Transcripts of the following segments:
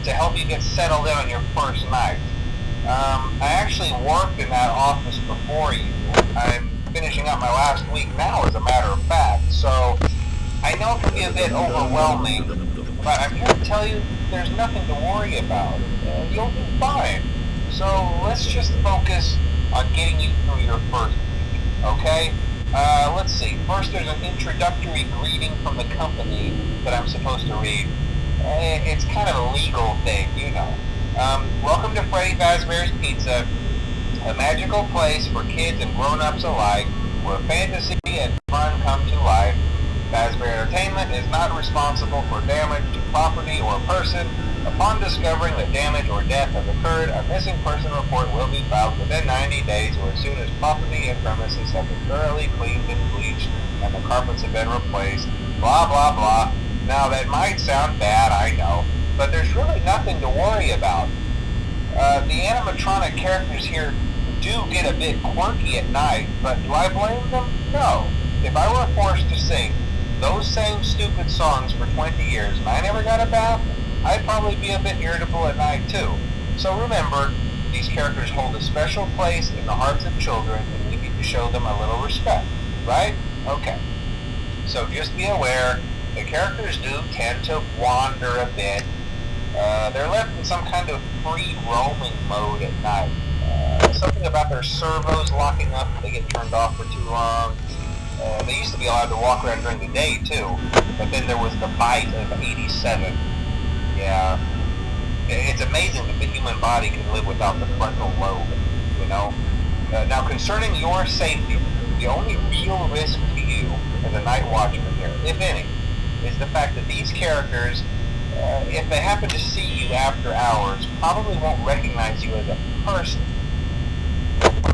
to help you get settled in on your first night. I actually worked in that office before you. I'm finishing up my last week now, as a matter of fact, so I know it can be a bit overwhelming, but I'm here to tell you there's nothing to worry about. You'll be fine. So let's just focus on getting you through your first week, okay? Let's see. First, there's an introductory greeting from the company that I'm supposed to read. It's kind of a legal thing, you know. Welcome to Freddy Fazbear's Pizza, a magical place for kids and grown-ups alike, where fantasy and fun come to life. Fazbear Entertainment is not responsible for damage to property or person. Upon discovering that damage or death has occurred, a missing person report will be filed within 90 days or as soon as property and premises have been thoroughly cleaned and bleached and the carpets have been replaced. Blah, blah, blah. Now, that might sound bad, I know, but there's really nothing to worry about. The animatronic characters here do get a bit quirky at night, but do I blame them? No. If I were forced to sing those same stupid songs for 20 years and I never got a bath, I'd probably be a bit irritable at night too. So remember, these characters hold a special place in the hearts of children and we need to show them a little respect, right? Okay. So just be aware, the characters do tend to wander a bit. They're left in some kind of free roaming mode at night. Something about their servos locking up if they get turned off for too long. They used to be allowed to walk around during the day too, but then there was the bite of 87. Yeah, it's amazing that the human body can live without the frontal lobe, you know? Now, concerning your safety, the only real risk to you as a night watchman here, if any, is the fact that these characters, if they happen to see you after hours, probably won't recognize you as a person.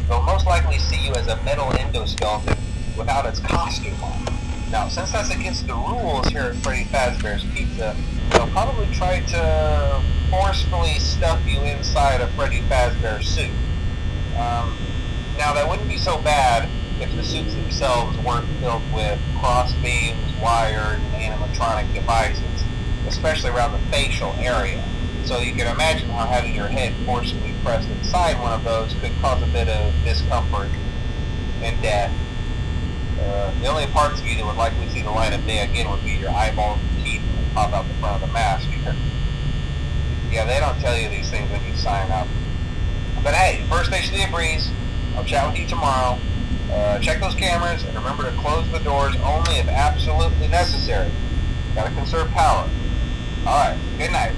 They'll most likely see you as a metal endoskeleton without its costume on. Now, since that's against the rules here at Freddy Fazbear's Pizza, they'll probably try to forcefully stuff you inside a Freddy Fazbear suit. Now, that wouldn't be so bad if the suits themselves weren't filled with cross beams, wires, and animatronic devices, especially around the facial area. So you can imagine how having your head forcibly pressed inside one of those could cause a bit of discomfort and death. The only parts of you that would likely see the light of day again would be your eyeballs and teeth that pop out the front of the mask. Yeah, they don't tell you these things when you sign up. But hey, first station of the breeze. I'll chat with you tomorrow. Check those cameras and remember to close the doors only if absolutely necessary. Gotta conserve power. Alright, good night.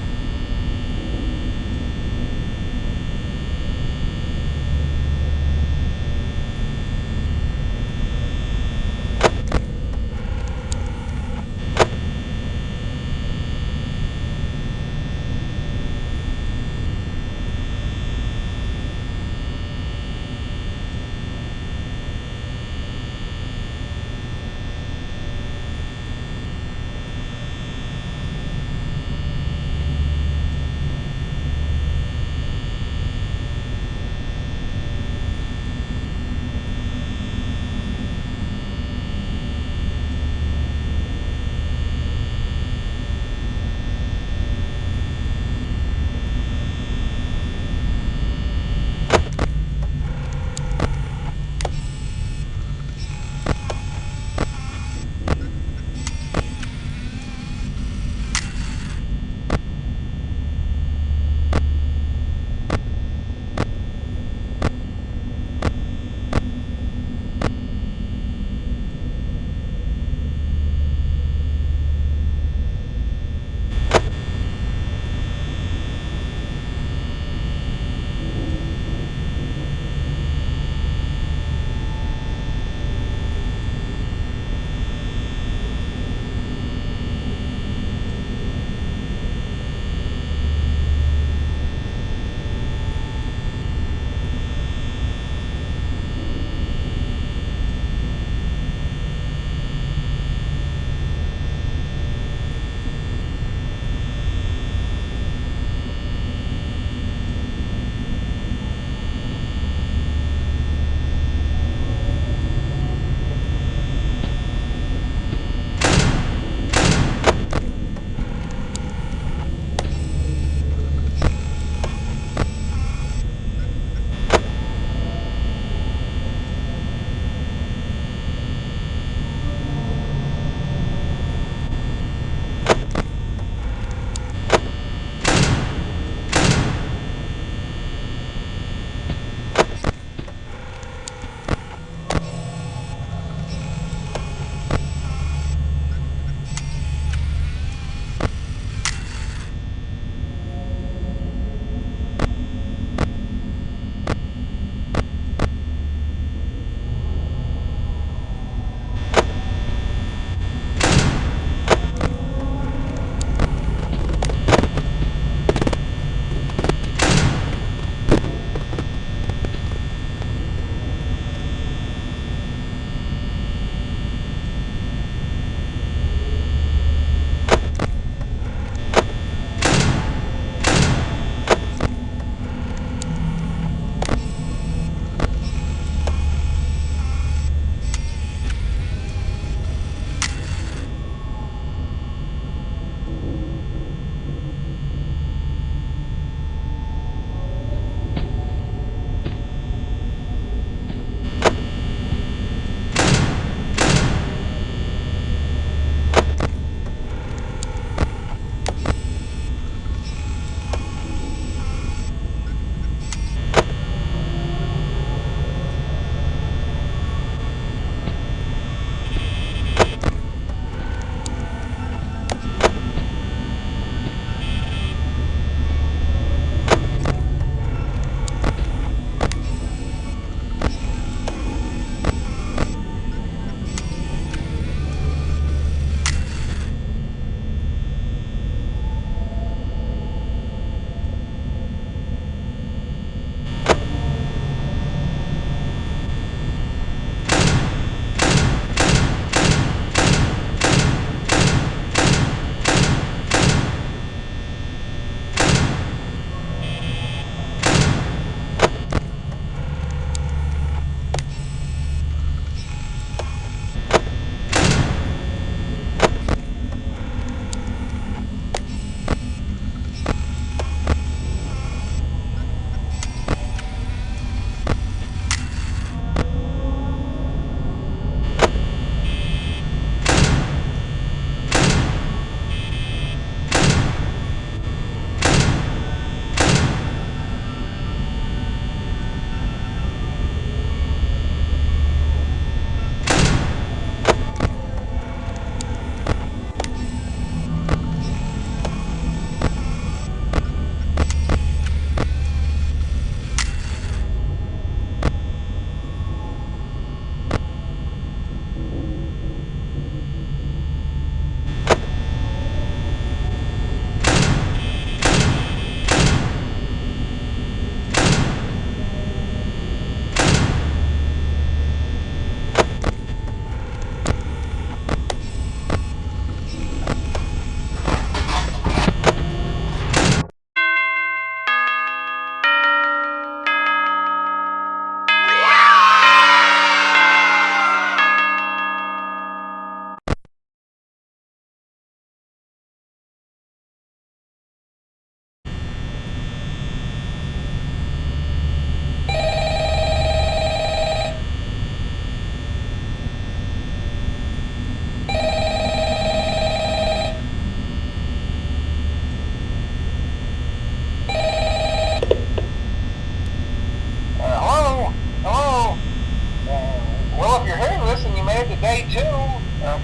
day 2.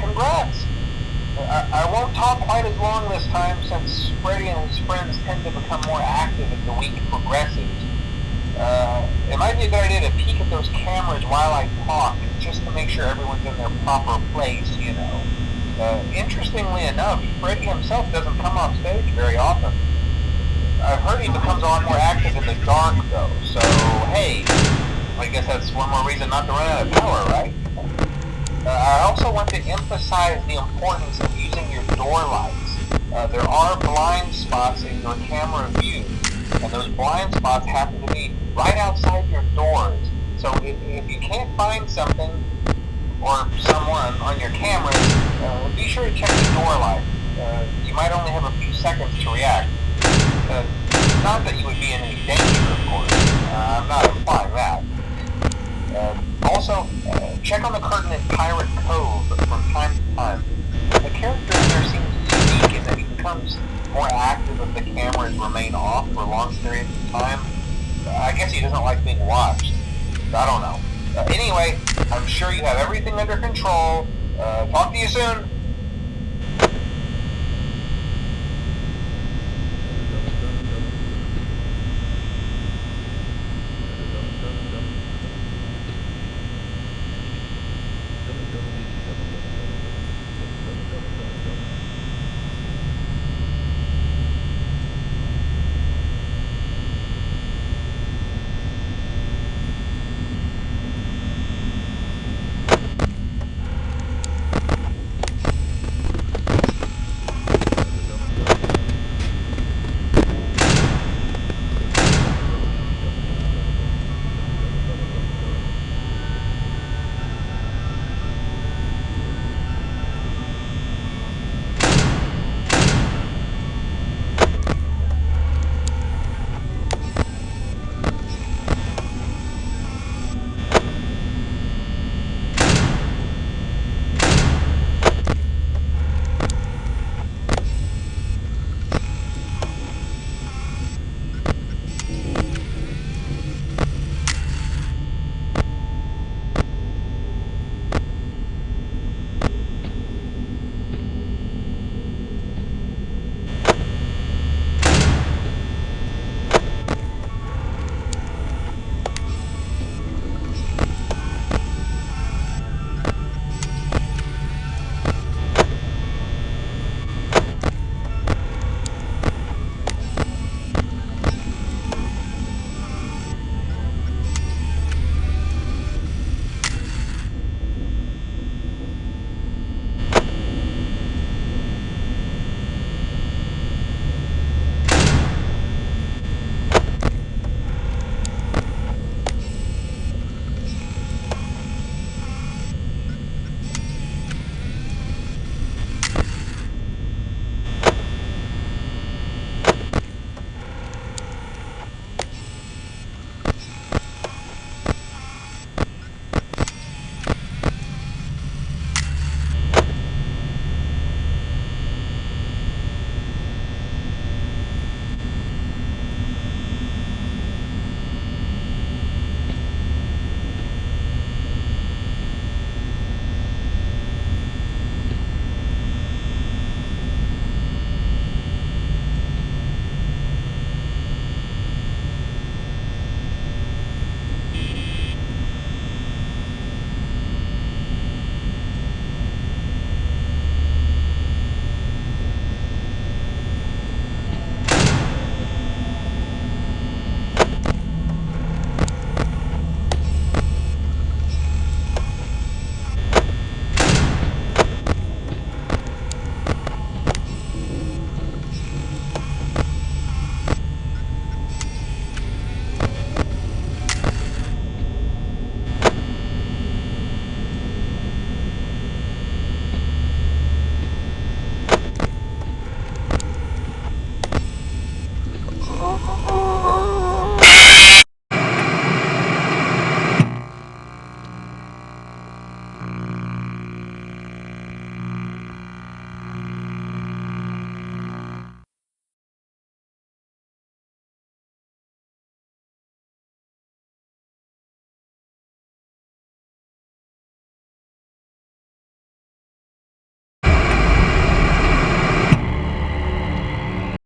Congrats. I won't talk quite as long this time since Freddy and his friends tend to become more active as the week progresses. It might be a good idea to peek at those cameras while I talk, just to make sure everyone's in their proper place, you know. Interestingly enough, Freddy himself doesn't come off stage very often. I've heard he becomes a lot more active in the dark, though, so hey, I guess that's one more reason not to run out of power, right? I also want to emphasize the importance of using your door lights. There are blind spots in your camera view, and those blind spots happen to be right outside your doors. So if you can't find something or someone on your camera, be sure to check the door light. You might only have a few seconds to react. Not that you would be in any danger, of course. I'm not implying that. Also, check on the curtain in Pirate Cove from time to time. The character in there seems unique in that he becomes more active if the cameras remain off for long periods of time. I guess he doesn't like being watched. I don't know. Anyway, I'm sure you have everything under control. Talk to you soon.